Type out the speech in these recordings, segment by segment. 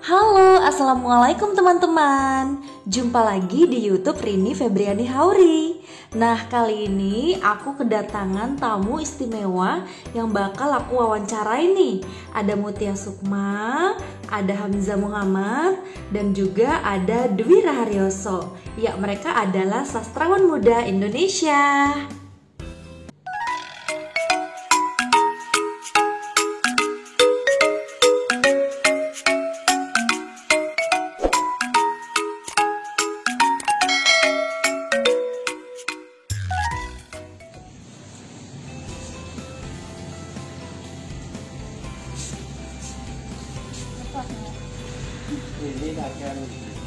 Halo, assalamualaikum teman-teman. Jumpa lagi di YouTube Rini Febriani Hauri. Nah, kali ini aku kedatangan tamu istimewa yang bakal aku wawancarai nih. Ada Mutia Sukma, ada Hamzah Muhammad, dan juga ada Dwi Raharyoso. Ya, mereka adalah sastrawan muda Indonesia.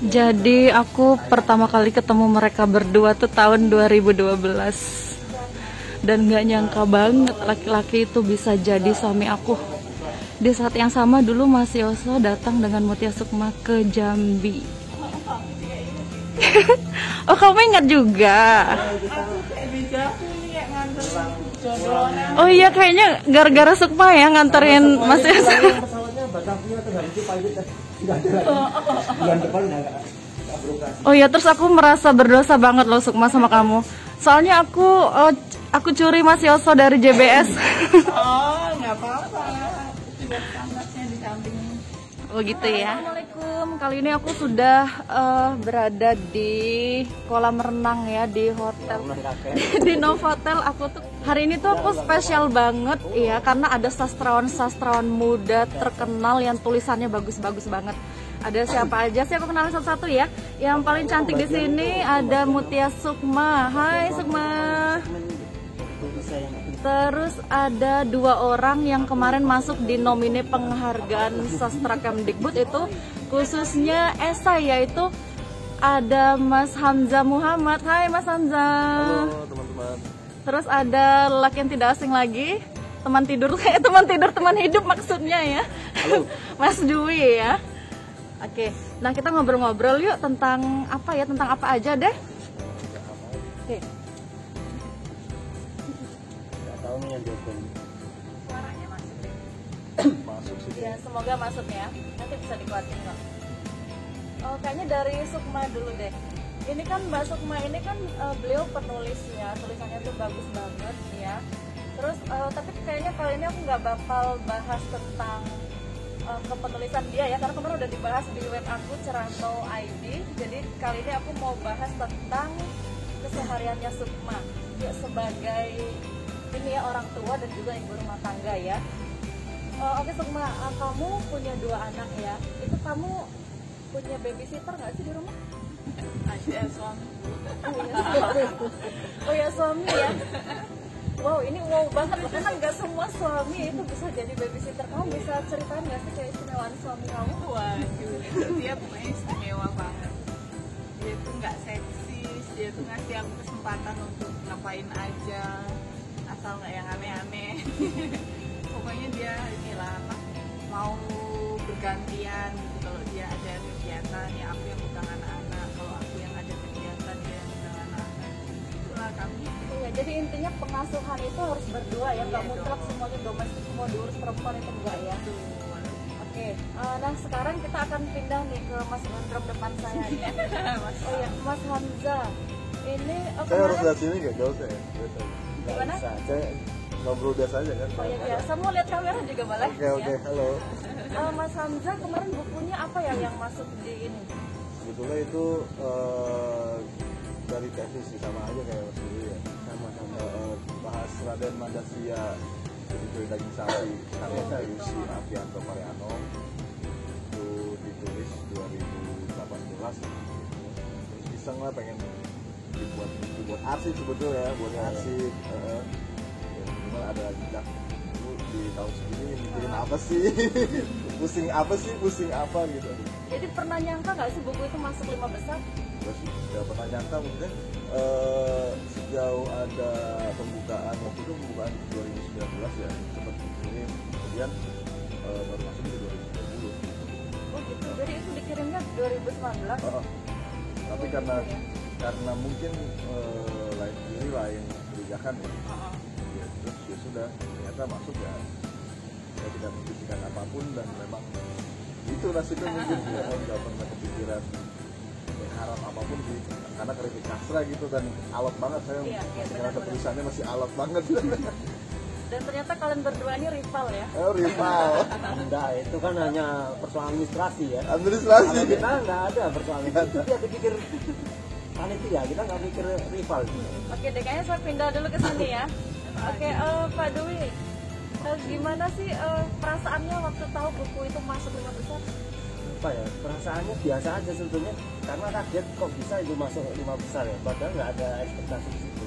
Jadi aku pertama kali ketemu mereka berdua tuh tahun 2012. Dan gak nyangka banget laki-laki itu bisa jadi suami aku. Di saat yang sama dulu Mas Yoso datang dengan Mutia Sukma ke Jambi. Oh, kamu ingat juga? Oh iya, kayaknya gara-gara Sukma ya nganterin Mas Yoso. Oh ya, terus aku merasa berdosa banget loh Sukma sama kamu. Soalnya aku curi Mas Yoso dari JBS. Oh, nggak apa-apa. Tidak standarnya di samping. Oh gitu ya. Assalamualaikum. Kali ini aku sudah berada di kolam renang ya, di hotel di Novotel. Aku tuh hari ini tuh aku spesial banget ya, karena ada sastrawan muda terkenal yang tulisannya bagus-bagus banget. Ada siapa aja sih, aku kenalin satu-satu ya. Yang paling cantik di sini ada Mutia Sukma. Hai Sukma. Terus ada dua orang yang kemarin masuk di nomine penghargaan sastra Kemdikbud, itu khususnya esai, yaitu ada Mas Hamzah Muhammad. Hai Mas Hamzah. Halo teman-teman. Terus ada lelaki yang tidak asing lagi, teman hidup maksudnya ya. Halo. Mas Dwi ya. Oke, nah kita ngobrol-ngobrol yuk tentang apa ya, tentang apa aja deh. Oke. Nggak tahu nih yang diopong. Suaranya masuk. Masuk sih. Ya, semoga masuk ya. Nanti bisa dikuatin kok. Oh, kayaknya dari Sukma dulu deh. Ini kan Mbak Sukma ini kan beliau penulisnya, tulisannya tuh bagus banget ya. Terus tapi kayaknya kali ini aku nggak bakal bahas tentang kepenulisan dia ya, karena kemarin udah dibahas di web aku Cerantau ID. Jadi kali ini aku mau bahas tentang kesehariannya Sukma ya, sebagai ini ya, orang tua dan juga ibu rumah tangga ya. Oke Sukma, kamu punya dua anak ya. Itu kamu punya babysitter nggak sih di rumah? Ada suami. Oh ya, suami ya. Wow, ini wow banget karena nggak semua suami itu bisa jadi babysitter. Kamu bisa ceritain nggak sih keistimewaan suami kamu? Waduh, dia pokoknya istimewa banget. Dia tuh nggak seksis, dia tuh ngasih aku kesempatan untuk ngapain aja, asal nggak yang aneh-aneh. Pokoknya dia inilah apa, mau bergantian gitu. Kalau dia ada kegiatan ya aku yang pegang anak-anak, kalau aku yang ada kegiatan dia yang pegang anak-anak. Itulah kami. Iya, jadi intinya pengasuhan itu harus berdua ya, nggak Iya mutlak dong. semuanya domestik, semua diurus perempuan itu enggak ya. Oke, nah sekarang kita akan pindah nih ke Mas Gondrong depan saya ya. Oh ya, Mas Hamzah. Ini Saya harus lihat sini nggak? Gak usah ya? Biasa. Nggak Gimana? bisa. Saya ngobrol biasa aja kan? Oh ya biasa, mau lihat kamera juga boleh. Oke, halo. Mas Hamzah, kemarin bukunya apa ya yang masuk di ini? Sebetulnya itu dari tesis sih, sama aja kayak Mas Dulu ya. Sama-sama. Bahas Raden Mandasya, jadi kue daging sapi, karya Yusi Afianto Mariano. Itu ditulis 2018. Terus iseng lah pengen dibuat arsip sebetulnya ya, buat arsip. Cuma ada jejak dulu di tahun segini mikirin apa sih, pusing apa gitu. Jadi pernah nyangka nggak sih buku itu masuk 5 besar? Gak pernah nyangka, maksudnya sejauh ada pembukaan, waktu itu pembukaan 2019 ya, sempat dikirim, kemudian baru masuk di 2020. Oh gitu, jadi itu dikirimnya 2019? Tapi karena mungkin lain kebijakan ya, ya terus ya sudah, ternyata masuk ya, saya tidak memikirkan apapun dan memang itu gitu nasibnya mungkin ya, nggak pernah kepikiran berharap apapun sih, karena kritik sastra gitu kan alot banget saya, Iya, ternyata benar-benar. tulisannya masih alot banget. Dan ternyata kalian berdua ini rival ya. Oh, rival, Enggak, itu kan hanya persoalan administrasi ya. administrasi. Kalau kita nggak ada persoalan itu, dia dipikir panitia, kita nggak pikir rival. Oke deh, kayaknya saya pindah dulu ke sini ya. Oke, Pak Dwi, gimana sih perasaannya waktu tahu buku itu masuk 5 besar? Apa ya, perasaannya biasa aja sebetulnya, karena kaget kok bisa itu masuk 5 besar ya, padahal nggak ada ekspektasi di situ.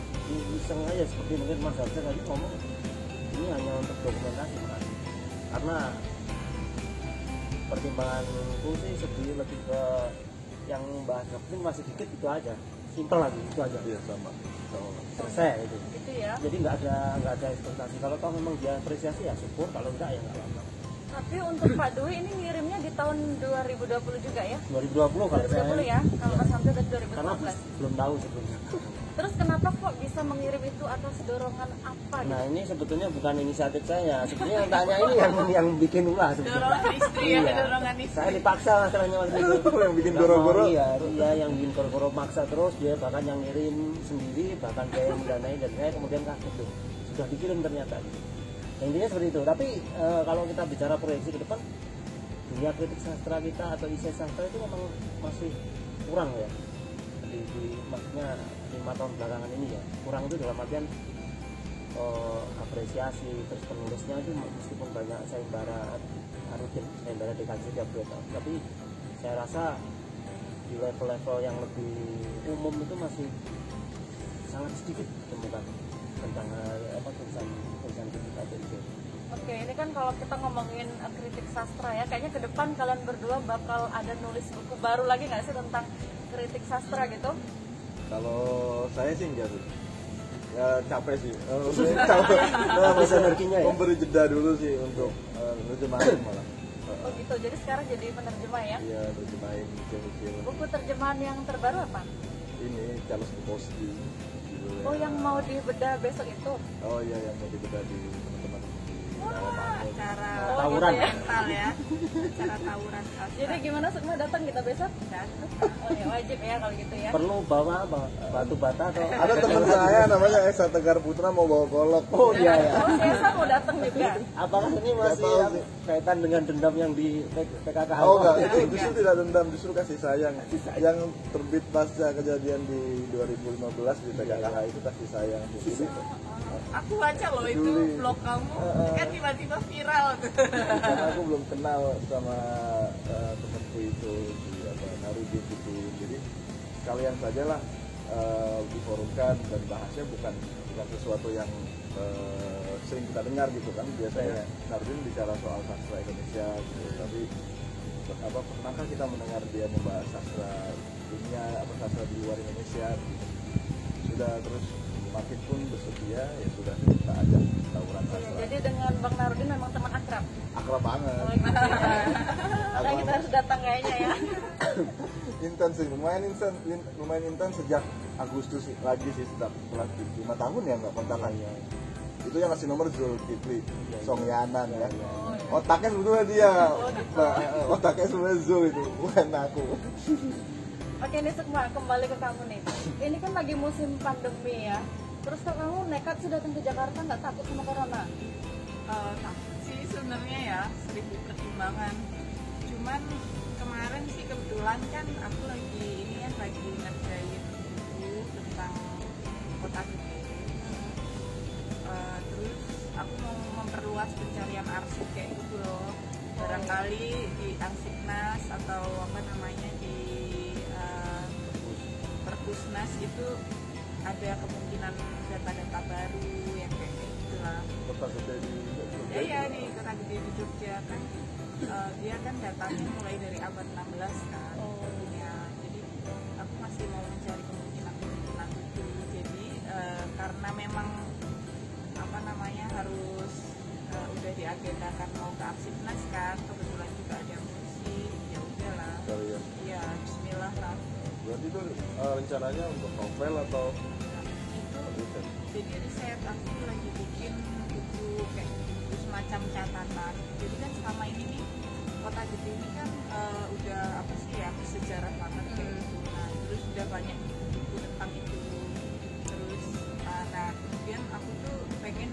Iseng aja, seperti mungkin Mas Hamzah tadi ngomong, ini hanya untuk dokumentasi kan. Karena pertimbanganku sih sedih lebih ke yang bahas penting masih dikit, itu aja, simpel lagi, itu aja, Iya, sama. selesai itu. Gitu ya. Jadi nggak ada ekspektasi. Kalau toh memang dia apresiasi ya syukur, kalau enggak ya nggak apa-apa. Tapi untuk Pak Dwi ini ngirimnya di tahun 2020 juga ya? 2020 kalau 2020 ya? Kalau Mas Hamzah dari karena 2019. belum tahu sebelumnya. Terus kenapa kok bisa mengirim itu atas dorongan apa gitu? Nah ini sebetulnya bukan inisiatif saya. Sebetulnya yang tanya ini yang bikin ulah sebetulnya. Dorongan istri ya, Iya. dorongan istri. Saya dipaksa masalahnya waktu itu. Yang bikin Nggak goro-goro. mau, Iya, yang bikin goro-goro maksa terus, dia bahkan yang ngirim sendiri, bahkan dia yang mendanai, dan saya kemudian kaget tuh sudah dikirim ternyata. Nah, intinya seperti itu. Tapi kalau kita bicara proyeksi ke depan, dunia kritik sastra kita atau isai sastra itu memang masih kurang ya. Maksudnya 5 tahun belakangan ini ya, kurang itu dalam artian apresiasi, terus penulisnya itu meskipun banyak sayembara rutin, sayembara DKJ tiap 2 tahun, tapi saya rasa di level-level yang lebih umum itu masih sangat sedikit ditemukan tentang tulisan kritik atau itu. Oke, ini kan kalau kita ngomongin kritik sastra ya, kayaknya ke depan kalian berdua bakal ada nulis buku baru lagi nggak sih tentang kritik sastra gitu? Kalau saya sih enggak sih. Ya capek sih. Capek. Habis energinya ya? Memberi jeda dulu sih untuk nerjemahin malah. Oh gitu, jadi sekarang jadi penerjemah ya? Iya, nerjemahin mikir-mikir. Buku terjemahan yang terbaru apa? Ini Charles Bukowski. Judulnya. Oh yang mau dibedah besok itu? Oh iya, yang mau dibedah di teman-teman di Rawamangun. Acara Tawuran. gitu ya. mental ya, acara tawuran sastra. Jadi gimana semua datang kita besok? Oh ya wajib ya kalau gitu ya. Perlu bawa apa? Batu bata atau Ada teman saya namanya Esa Tegar Putra mau bawa golok. Oh iya ya. Oh Esa mau datang juga. Apakah ini masih tahu sih. kaitan dengan dendam yang di PKK? Oh enggak, itu justru tidak dendam, justru kasih sayang. Yang terbit pasca kejadian di 2015 di PKKH itu kasih sayang. Jadi Aku baca loh itu Peduli. blog kamu, kan tiba-tiba viral tuh. karena aku belum kenal sama temanku itu di Narudin itu, jadi sekalian sajalah diforumkan dan bahasnya bukan sesuatu yang sering kita dengar gitu kan. Biasanya Narudin bicara soal sastra Indonesia gitu, tapi pernahkah kita mendengar dia membahas sastra dunia atau sastra di luar Indonesia gitu. Sudah, terus makin pun bersedia, ya sudah kita ajak tawuran sastra. Jadi dengan Bang Narudin memang teman akrab. Akrab banget. Oh gitu ya. Nah kita harus datang kayaknya ya. Intens sih, lumayan intens sejak Agustus lagi sih, setelah 5 tahun ya nggak kontakan ya. Itu yang ngasih nomor Zulkifli Songyanan ya. Otaknya sebetulnya dia, otaknya sebenarnya Zul itu, bukan aku. Oke ini semua kembali ke kamu nih. Ini kan lagi musim pandemi ya. Terus kok kamu nekat sih datang ke Jakarta, nggak takut sama corona? Takut sih sebenarnya ya, 1000 pertimbangan. Cuman kemarin sih kebetulan kan aku lagi ngerjain buku tentang kota gede. Terus aku mau memperluas pencarian arsip kayak gitu loh. Barangkali di Arsipnas atau apa namanya di Perpusnas itu ada kemungkinan data-data baru yang kayak gitu lah. Kota gede di Jogja. Iya di kota gede di Jogja kan dia kan datanya mulai dari abad 16 kan. Ya, jadi aku masih mau mencari kemungkinan itu. Jadi karena memang apa namanya harus udah diagendakan mau ke Arsipnas kan, kebetulan juga ada musik, ya udahlah. Sorry ya. Ya Bismillah lah. Berarti itu rencananya untuk novel atau Itu jadi riset, aku lagi bikin buku kayak buku semacam catatan. Jadi kan selama ini nih Kota Gede ini kan udah apa sih ya, bersejarah banget kayak gitu. Nah terus udah banyak buku tentang itu. Terus nah kemudian aku tuh pengen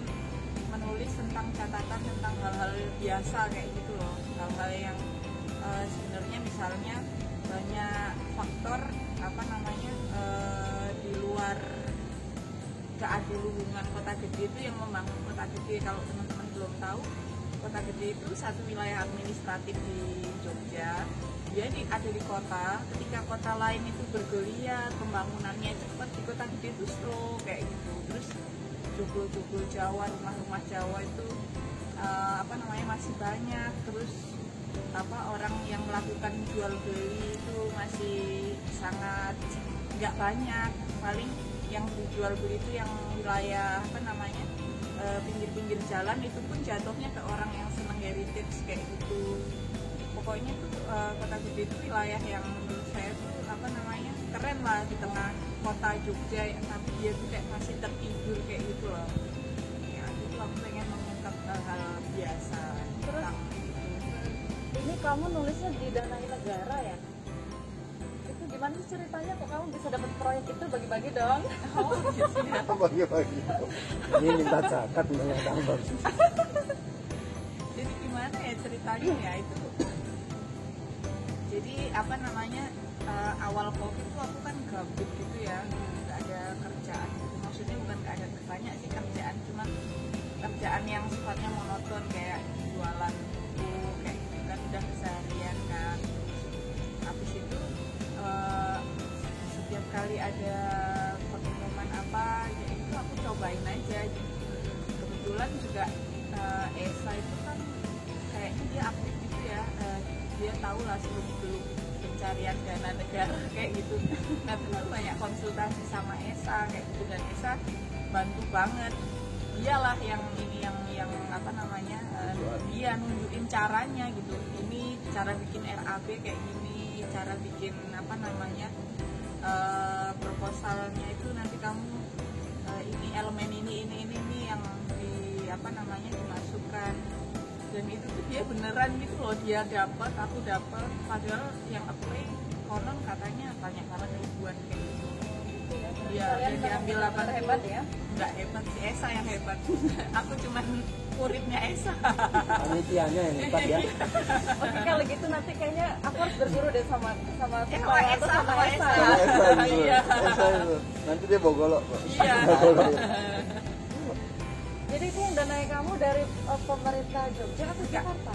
menulis tentang catatan tentang hal-hal biasa kayak gitu loh, hal-hal yang sebenarnya misalnya banyak faktor apa namanya di luar keadiluhungan Kota Gede itu yang membangun Kota Gede. Kalau teman-teman belum tahu, Kota Gede itu satu wilayah administratif di Jogja. Dia ada di kota. Ketika kota lain itu bergeliat, pembangunannya cepat, di Kota Gede itu slow kayak gitu. Terus joglo-joglo Jawa, rumah-rumah Jawa itu apa namanya masih banyak. Terus apa orang yang melakukan jual beli itu masih sangat nggak banyak. Paling yang dijual beli itu yang wilayah apa namanya pinggir-pinggir jalan, itu pun jatuhnya ke orang yang senang heritage kayak gitu. Pokoknya tuh Kota Gede itu wilayah yang menurut saya tuh apa namanya keren lah di tengah kota Jogja, tapi dia tuh kayak masih tertidur kayak gitu loh. Ya itu aku pengen mengungkap hal biasa. Terus itu. ini kamu nulisnya didanai negara ya? Itu gimana sih ceritanya kok kamu bisa dapat proyek itu? Bagi-bagi dong. Oh gitu ya. Bagi-bagi. Ini minta zakat nggak tambah. Jadi gimana ya ceritanya ya itu. Jadi apa namanya awal COVID itu aku kan gabut gitu ya, nggak ada kerjaan gitu. Maksudnya bukan nggak ada banyak sih kerjaan, cuma kerjaan yang sifatnya monoton kayak jualan buku kayak gitu kan udah keseharian kan. Habis itu setiap kali ada pengumuman apa ya itu aku cobain aja gitu. Kebetulan juga Esa itu kan kayaknya dia aktif gitu ya, dia tahu lah sebelum pencarian dana negara kayak gitu. Nah terus banyak konsultasi sama Esa kayak gitu, dan Esa bantu banget. Dialah yang ini yang apa namanya dia nunjukin caranya gitu. Ini cara bikin RAB kayak gini, cara bikin apa namanya proposalnya itu nanti kamu ini elemen ini yang di apa namanya dimasukkan. Dan itu tuh dia beneran gitu loh, dia dapat, aku dapat, padahal yang apply konon katanya banyak banget ribuan kayak gitu. Iya, Kalian dia diambil benar-benar 80. hebat ya. Nggak hebat si Esa yang hebat. Aku cuman muridnya Esa. Panitianya yang hebat ya. Oke kalau gitu nanti kayaknya aku harus berburu deh sama Sama supaya atau Esa, sama sama Esa. Esa. Esa gitu. Iya. Esa itu. Nanti dia bawa golok kok. Iya. Jadi itu yang danai kamu dari pemerintah Jogja atau Jakarta?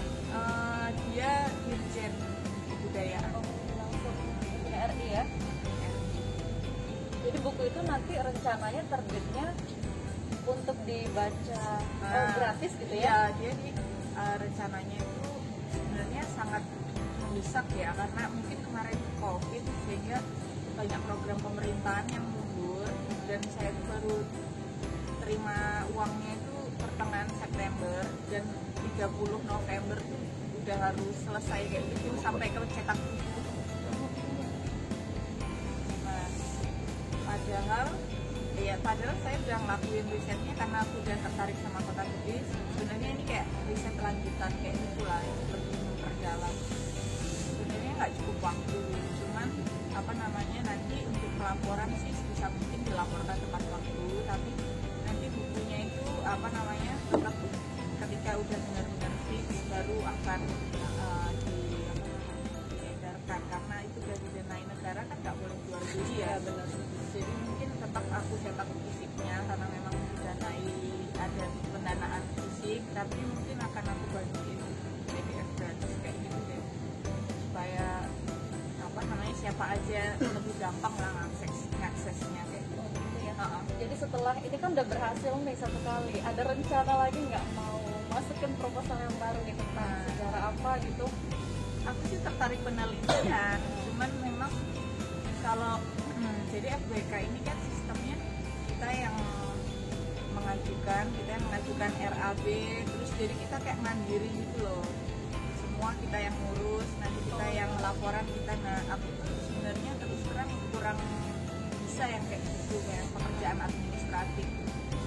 Dia Dirjen Kebudayaan. Langsung ke RI ya. Jadi buku itu nanti rencananya terbitnya untuk dibaca gratis gitu ya? Iya, jadi rencananya itu sebenarnya sangat mendesak ya, karena mungkin kemarin COVID sehingga banyak program pemerintahan yang mundur, dan saya tuh baru terima uangnya itu pertengahan September, dan 30 November tuh udah harus selesai kayak gitu sampai ke cetak buku. Nah, padahal saya udah ngelakuin risetnya karena aku udah tertarik sama Kota Gede. Sebenarnya ini kayak riset lanjutan kayak gitulah, lebih memperdalam. Sebenarnya nggak cukup waktu, cuman apa namanya nanti untuk pelaporan sih sebisa mungkin dilaporkan tepat waktu, tapi nanti bukunya itu apa namanya tetap ketika udah benar-benar fix baru akan diedarkan, karena itu dari danai negara kan nggak boleh jual beli ya. Benar. Jadi mungkin tetap aku cetak fisiknya karena memang danai ada pendanaan fisik, tapi mungkin akan aku bagiin PDF gratis kayak gitu deh, supaya apa namanya siapa aja lebih gampang lah ngaksesnya kayak gitu. Jadi setelah ini kan udah berhasil nih satu kali, ada rencana lagi nggak mau masukin proposal yang baru nih tentang sejarah apa gitu? Aku sih tertarik penelitian, cuman memang kalau jadi FBK ini kan sistemnya kita yang mengajukan RAB, terus jadi kita kayak mandiri gitu loh, semua kita yang ngurus, nanti kita yang laporan kita. Nah aku tuh sebenarnya terus terang kurang bisa yang kayak gitu, kayak pekerjaan administratif.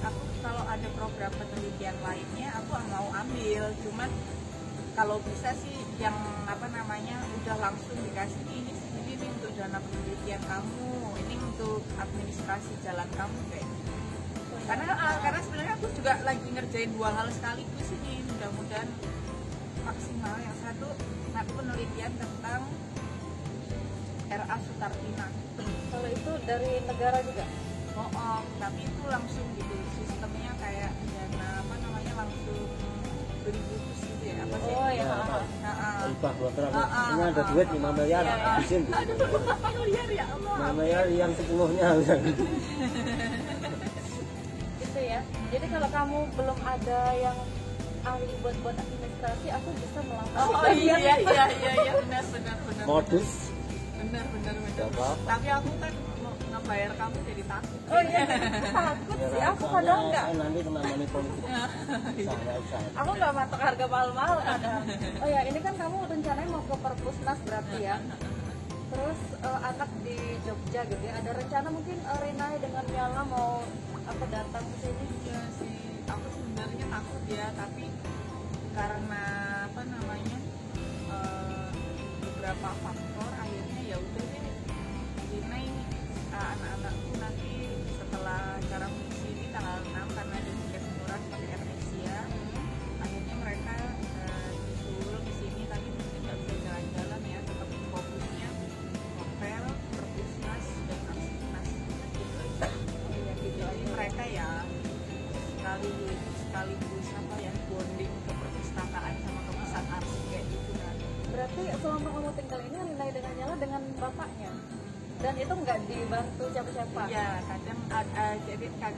Aku kalau ada program penelitian lainnya aku mau ambil, cuman kalau bisa sih yang apa namanya udah langsung dikasih ini segini nih untuk dana penelitian kamu, ini untuk administrasi jalan kamu kayak gitu. Karena sebenarnya aku juga lagi ngerjain 2 hal sekaligus ini, mudah-mudahan maksimal. Yang satu aku penelitian tentang RA Sutartina. Kalau itu dari negara juga? Tapi itu langsung gitu, sistemnya kayak dana apa namanya langsung beli buku gitu ya, apa sih? Oh ya. Hibah buat orang. Ini ada duit 5 miliar, habisin. Aduh, 5 miliar ya Allah. 5 miliar yang 10-nya. Gitu ya. Jadi kalau kamu belum ada yang ahli buat administrasi, aku bisa melakukan. Oh iya benar. Modus. Benar. Gak apa-apa. Tapi aku kan mau ngebayar kamu jadi takut. Oh iya, takut sih aku kadang nggak. Saya nanti kena money politik. Saya. Aku nggak matok harga mahal-mahal kadang. Oh ya, ini kan kamu rencananya mau ke Perpusnas berarti ya. Terus anak di Jogja gitu ya. Ada rencana mungkin Rina dengan Miala mau datang ke sini? Iya sih, aku sebenarnya takut ya, tapi karena apa namanya beberapa faktor akhirnya ya udah deh. Rina ini anak-anakku nanti setelah acara misi ini tanggal 6 karena ada tiket murah pakai Asia, akhirnya mereka disuruh di sini, tapi mungkin nggak bisa jalan-jalan ya, tetap fokusnya hotel, Perpusnas dan Arsipnas gitu aja. Jadi mereka ya sekaligus apa ya, bonding ke perpustakaan sama ke pusat arsip kayak gitu kan. Berarti selama kamu tinggal ini Rina dengan Nyala dengan bapaknya? Dan itu nggak dibantu siapa-siapa? Iya, kadang jadi kan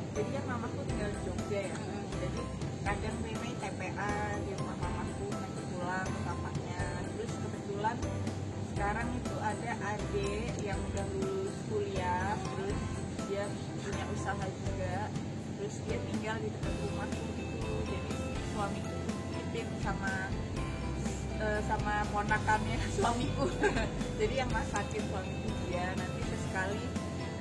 mamaku tinggal di Jogja ya. Jadi kadang Rina TPA di rumah mamaku, nanti pulang ke bapaknya. Terus kebetulan sekarang itu ada adik yang udah lulus kuliah, terus dia punya usaha juga, terus dia tinggal di dekat rumahku gitu. Jadi suamiku titip sama ponakannya suamiku. Jadi yang masakin suamiku dia, nanti sesekali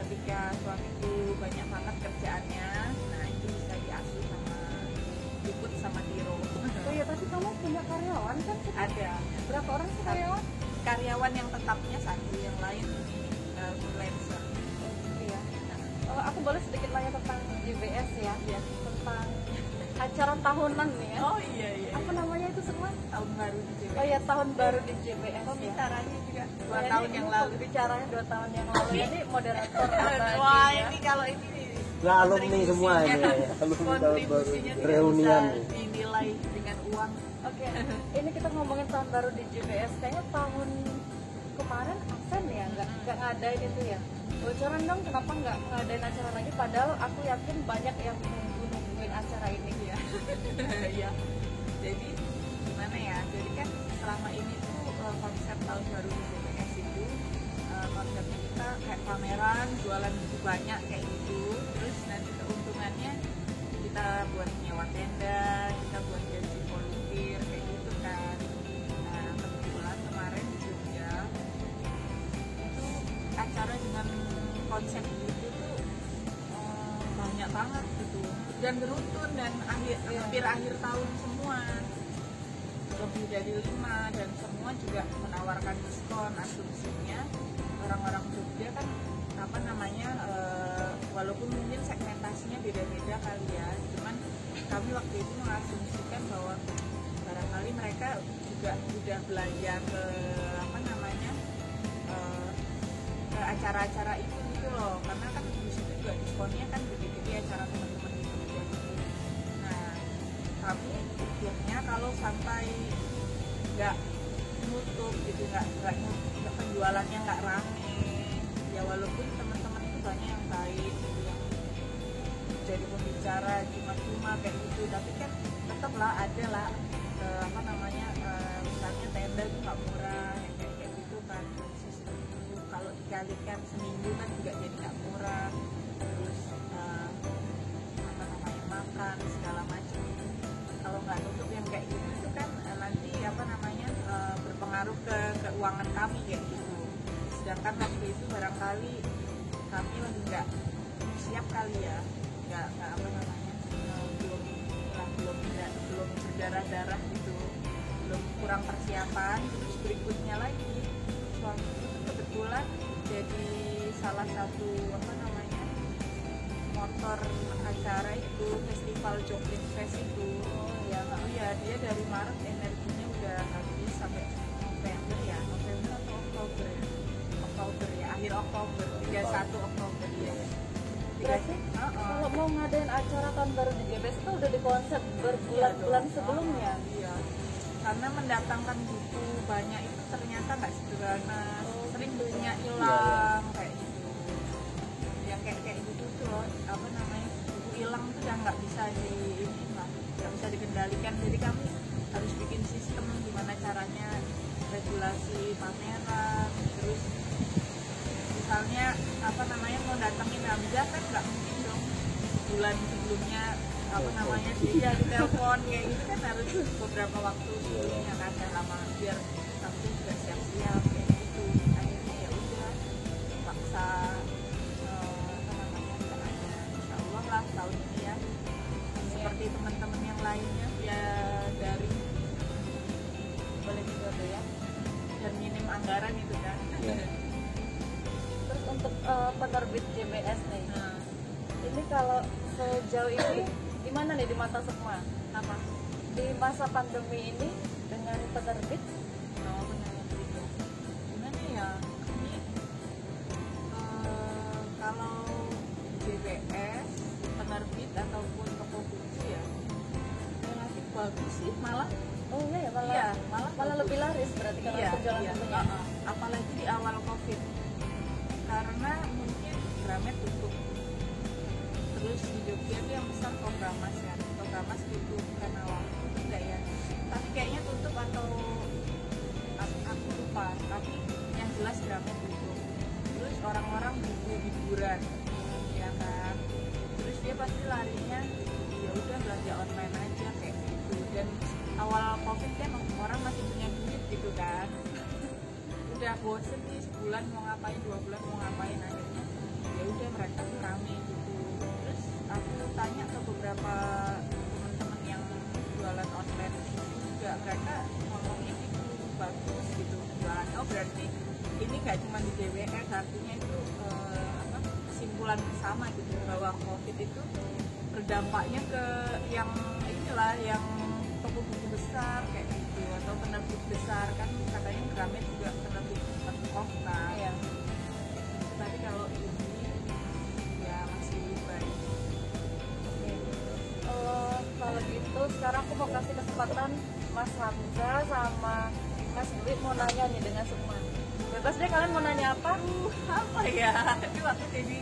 ketika suamiku banyak banget kerjaannya, nah itu bisa diasuh sama ikut sama Tiro. Oh iya, tapi kamu punya karyawan kan? Ada Berapa orang sih karyawan? karyawan yang tetapnya 1, yang lain freelancer. Iya. Aku boleh sedikit nanya tentang JBS ya? Iya. Tentang acara tahunan nih ya? Oh iya. Apa namanya itu semua? Tahun baru di JBS. Oh iya, tahun baru di JBS ya? Pembicaranya juga 2 Ini tahun yang lalu. Bicaranya 2 tahun yang lalu. Ini moderator apa Wah ya? ini kalau ini Nah, alumni semua ini ya. Alumni kontribusinya tidak Reunian. bisa dinilai dengan uang. Oke, ini kita ngomongin tahun baru di JBS. Kayaknya tahun kemarin absen ya, nggak ngadain itu ya. Bocoran dong, kenapa nggak ngadain acara lagi? Padahal aku yakin banyak yang nungguin acara ini ya. Iya. Jadi gimana ya? Jadi kan selama ini tuh konsep tahun baru di JBS itu konsepnya kita kayak pameran, jualan buku banyak kayak gitu. Terus nanti keuntungannya kita buat nyewa tenda, kita buat gaji volunteer kayak gitu kan. Nah kebetulan kemarin di Jogja itu acara dengan konsep gitu tuh banyak banget gitu dan beruntun dan hampir akhir tahun semua, lebih dari 5, dan semua juga menawarkan diskon. Asumsinya orang-orang Jogja kan apa namanya walaupun mungkin segmentasinya beda-beda kali ya, cuman kami waktu itu mengasumsikan bahwa barangkali mereka juga udah belanja ke apa namanya ke acara-acara itu gitu loh, karena kan di situ juga diskonnya kan gede-gede acara teman-teman itu juga gitu. Nah kami pikirnya kalau sampai nggak nutup gitu, nggak penjualannya nggak rame ya, walaupun teman-teman itu banyak yang baik gitu, yang jadi pembicara cuma kayak gitu, tapi kan tetaplah ada lah apa namanya misalnya tenda itu nggak murah kayak gitu kan, sistem itu kalau dikalikan seminggu kan juga jadi nggak murah. Terus apa namanya makan segala macam, kalau nggak nutup yang kayak gitu itu kan nanti apa namanya berpengaruh ke keuangan kami kayak gitu. Sedangkan waktu itu barangkali kami lagi nggak siap kali ya, nggak apa namanya belum berdarah-darah gitu, belum kurang persiapan. Terus berikutnya lagi suamiku tuh kebetulan jadi salah satu motor acara itu festival Joplin Fest itu. Iya, dia dari Maret energinya udah habis sampai November atau Oktober ya, akhir Oktober, 31 Oktober ya. Berarti kalau mau ngadain acara tahun baru di GBS itu udah dikonsep berbulan-bulan sebelumnya. Iya, karena mendatangkan buku banyak itu ternyata nggak sederhana, sering bukunya hilang kayak gitu. Yang kayak gitu tuh loh, buku hilang tuh yang nggak bisa nggak bisa dikendalikan. Jadi kami harus bikin sistem gimana caranya, regulasi pameran, terus misalnya mau datangin Hamzah kan nggak mungkin dong bulan sebelumnya dia di telepon kayak gitu kan, harus beberapa waktu sebelumnya kan, lama biar kami juga siap-siap kayak gitu. Akhirnya ya udah paksa insya Allah lah tahun ini ya seperti teman-teman yang lainnya ya, dari boleh juga tuh ya, dan minim anggaran itu kan. Terus untuk penerbit GBS nih, ini kalau sejauh ini gimana nih di mata Sukma? Di masa pandemi ini dengan penerbit? Gimana ya? Ini kalau GBS, penerbit ataupun toko buku ya relatif bagus sih, malah. Oh iya, malah lebih laris berarti kalau penjualan bukunya. Apalagi di awal COVID, karena mungkin Gramet tutup, terus di Jogja itu yang besar Kobramas kan, Kobramas tutup karena waktu enggak ya, tapi kayaknya tutup atau aku lupa, tapi yang jelas Gramet tutup. Terus orang-orang buku hiburan ya kan, terus dia pasti larinya ya udah belanja online aja kayak gitu. Dan awal COVID kan orang masih punya duit gitu kan, udah bosen nih sebulan mau ngapain, 2 bulan mau ngapain, akhirnya ya udah mereka tuh rame gitu. Terus aku tanya ke beberapa teman-teman yang jualan online juga, mereka ngomongnya itu bagus gitu jualan. Oh berarti ini nggak cuma di GWS, artinya itu kesimpulan bersama gitu bahwa COVID itu berdampaknya ke yang inilah, yang toko buku besar kayak gitu atau penerbit besar kan, katanya Gramet juga penerbit kota ya. Tapi kalau ini ya masih baik. Kalau gitu sekarang aku mau kasih kesempatan Mas Hamzah sama Mas Dwi mau nanya nih dengan Sukma. Bebas deh kalian mau nanya apa? Apa ya? Ini waktu jadi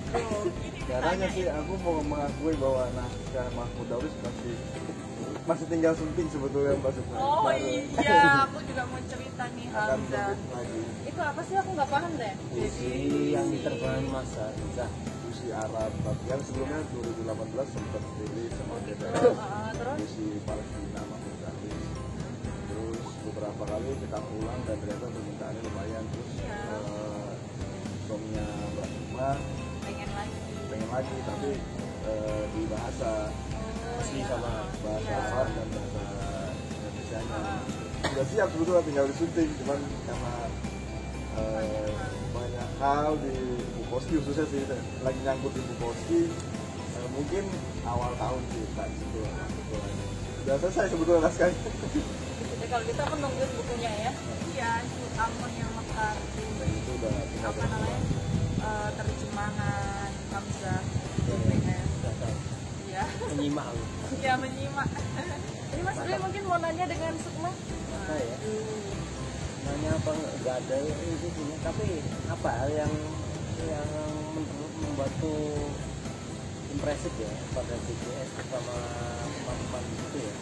Caranya sih aku mau mengakui bahwa naskah Mahfud Darwis masih tinggal sunting sebetulnya Mbak Sukma. Oh iya, aku juga mau cerita nih Akan Hamzah. terbit lagi Itu apa sih, aku nggak paham deh. Puisi yang diterbangin masa Hamzah. puisi Arab, yang sebelumnya 2018 sempat rilis sama DPR. Terus Puisi Palestina Mahfud Darwis. Terus beberapa kali kita ulang dan ternyata permintaannya lumayan. Terus suaminya Mbak Sukma Pengen lagi tapi di bahasa Asli sama bahasa Arab dan bahasa Indonesia-nya. Sudah siap sebetulnya, tinggal disunting, cuman karena banyak hal di Bukowski khususnya sih, lagi nyangkut di Bukowski, mungkin awal tahun sih tak sebetulnya. Sudah selesai sebetulnya naskahnya. jadi kalau gitu aku nungguin bukunya ya. Iya, itu Amon yang mekar Dan itu udah tinggal apa namanya terjemahan Hamzah DPS. Iya. Menyimak lu. Ya menyimak. Ini Mas Dwi mungkin mau nanya dengan Sukma. Apa ya? Nanya apa nggak ada itu punya, tapi apa hal yang membuatku impresif ya pada GBS bersama teman-teman itu ya,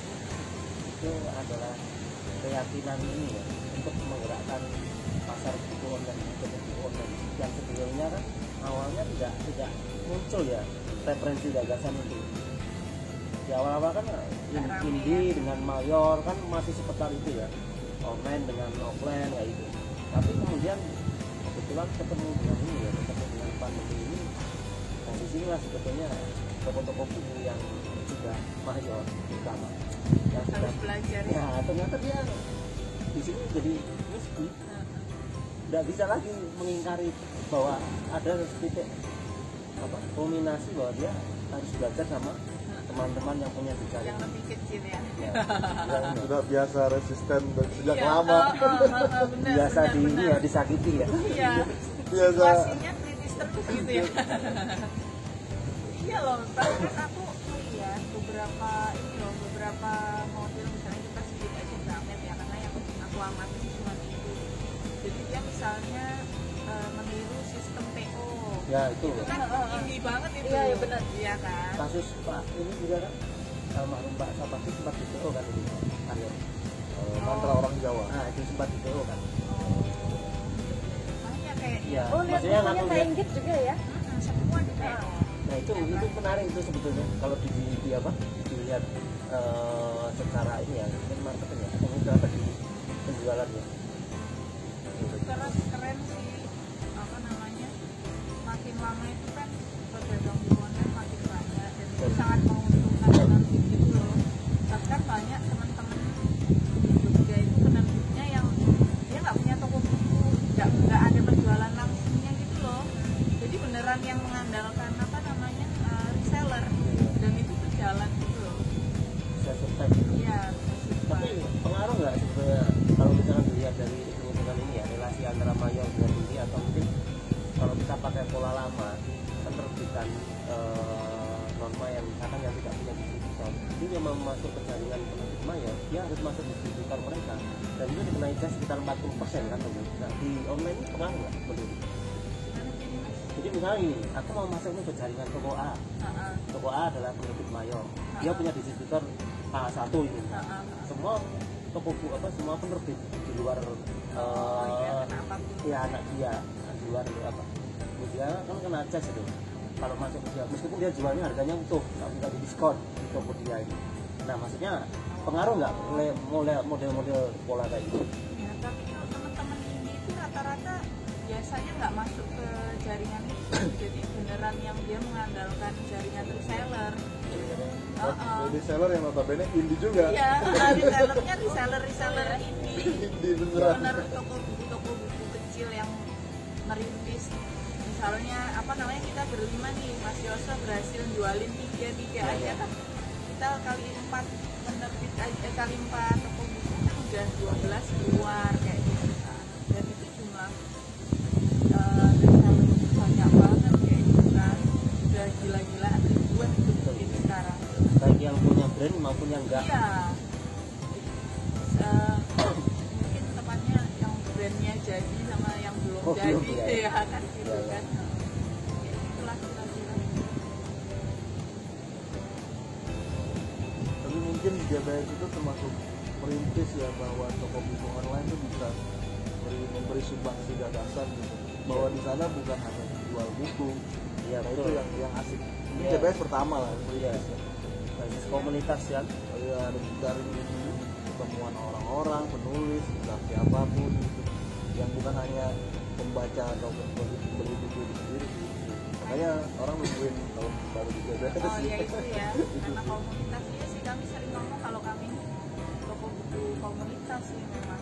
itu adalah keyakinan ini ya untuk menggerakkan pasar buku online, buku online yang sebelumnya kan awalnya tidak muncul ya referensi gagasan itu. Di awal-awal kan indie dengan mayor kan masih seputar itu ya, online dengan offline kayak gitu. Tapi kemudian kebetulan ketemu dengan ini ya, ketemu dengan pandemi ini, nah di sinilah sebetulnya toko-toko buku yang sudah mayor utama yang Harus belajar ya. ya ternyata dia di sini jadi mesti nggak bisa lagi mengingkari bahwa ada titik apa kulminasi bahwa dia harus belajar sama teman-teman yang punya jejaring yang lebih kecil ya. yang Sudah biasa resisten sejak Iya, lama. benar, biasa benar, di ini benar. ya disakiti ya. Iya, Biasa. situasinya kritis terus gitu ya. Iya loh, bahkan aku lihat beberapa model misalnya kita sebut aja Gramet ya, karena yang aku amati cuma itu. Jadi dia misalnya meniru sistem PO. Ya itu Itu kan tinggi banget itu. Iya, iya, benar. Iya kan. kasus Pak ini juga kan almarhum Pak Sapati sempat di PO kan ini karya. Mantra orang Jawa. Nah itu sempat di PO kan. Makanya kayak Ya, Oh, lihat maksudnya bukunya aku Kak lihat. Inggit juga ya. semua di PO. Nah itu menarik itu sebetulnya kalau di apa dilihat secara ini ya mungkin marketing ya atau mungkin apa di penjualannya. Keren sih, apa namanya, makin lama itu kan pedagang di online makin banyak dan itu sangat menguntungkan penerbit gitu loh. Bahkan banyak teman-teman di Jogja itu penerbitnya yang dia nggak punya toko buku, nggak ada penjualan langsungnya gitu loh. Jadi beneran yang mengandalkan apa namanya reseller dan itu berjalan gitu loh. Bisa sukses. Iya, Tapi pengaruh nggak sebetulnya kalau misalkan dilihat dari hitung-hitungan ini ya relasi antara mayor dengan ini atau mungkin kalau kita pakai pola lama penerbitan norma yang misalkan yang tidak punya distributor itu memang masuk ke jaringan penerbit mayor dia harus masuk distributor mereka dan itu dikenai jas sekitar 40% kan nah, di online ini pengaruh nggak menurut? Jadi misalnya ini aku mau masuk ini ke jaringan toko A. Toko A adalah penerbit mayor dia punya distributor A1 ini semua toko buku apa semua penerbit di luar ya anak dia di luar apa dia kan kena cas itu kalau masuk dia meskipun dia jualnya harganya utuh nggak di diskon di toko dia ini. Nah maksudnya pengaruh nggak model-model pola kayak gitu? Ya, tapi kalau teman-teman ini itu rata-rata biasanya nggak masuk ke jaringan itu, jadi beneran yang dia mengandalkan jaringan reseller. Reseller yang notabene indie juga. Iya, resellernya reseller ini. Indie beneran. Bener toko buku kecil yang merintis. Misalnya apa namanya kita berlima nih, Mas Yoso berhasil jualin tiga aja kan. Kita kali 4 penerbit aja kali 4 toko buku kan udah 12 keluar kayak gitu kan. Dan itu jumlah banyak banget kayak gitu kan. Udah gila-gilaan ribuan itu ini sekarang. Baik yang punya brand maupun yang enggak. Iya. Mungkin tepatnya yang brandnya jadi sama yang belum Oh, jadi belum, ya. ya kan gitu Ya, ya. kan. Ya, itulah kira-kira. Tapi mungkin GBS itu termasuk merintis ya bahwa toko buku online itu bisa memberi sumbangsi gagasan gitu. Bahwa di sana bukan hanya jual buku. Iya Nah, betul. itu yang asik. Ini Iya. GBS pertama lah. Iya. Basis komunitas kan. Ya, dari pertemuan orang-orang, penulis, entah siapapun gitu. Yang bukan hanya pembaca atau beli buku itu sendiri. Makanya orang nungguin tahun baru di GBS. Oh ya itu ya, karena komunitasnya sih kami sering ngomong kalau kami toko buku komunitas sih memang.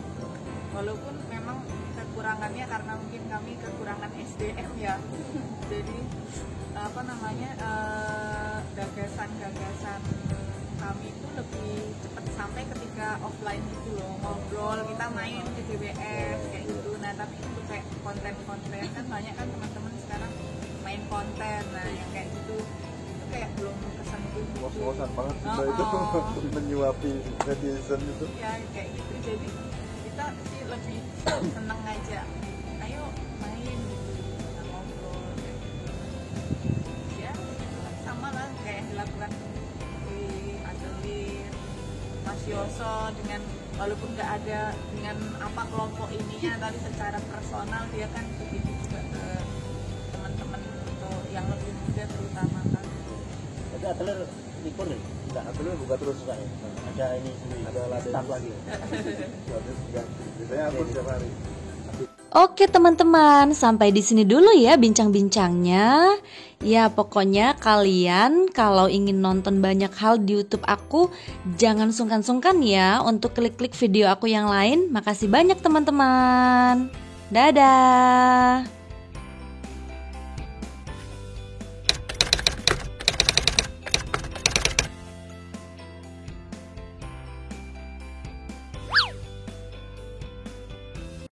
Walaupun memang kekurangannya karena mungkin kami kekurangan SDM ya. Jadi apa namanya gagasan-gagasan kami itu lebih cepat sampai ketika offline gitu loh, ngobrol, kita main ke GBS kayak gitu. Nah tapi untuk kayak konten-konten kan banyak kan teman-teman sekarang main konten, nah yang kayak gitu itu kayak belum kesentuh gitu. Ngos-ngosan banget kita Oh, itu oh. menyuapi netizen itu. Ya kayak gitu, jadi kita sih lebih seneng aja, ayo main gitu, kita ngobrol kayak gitu. Ya sama lah kayak yang dilakukan di Adeline, Mas Yoso dengan walaupun nggak ada dengan apa kelompok ininya, tapi secara personal dia kan begitu juga ke teman-teman atau yang lebih muda terutama kan. Jadi atlet libur nih? Enggak, Akhirnya buka terus. enggak ya? Ada ini sendiri. Ada ladang. Staff lagi. Biasanya aku setiap hari. Oke teman-teman, sampai di sini dulu ya bincang-bincangnya. Ya pokoknya kalian kalau ingin nonton banyak hal di YouTube aku, jangan sungkan-sungkan ya untuk klik-klik video aku yang lain. Makasih banyak teman-teman. Dadah.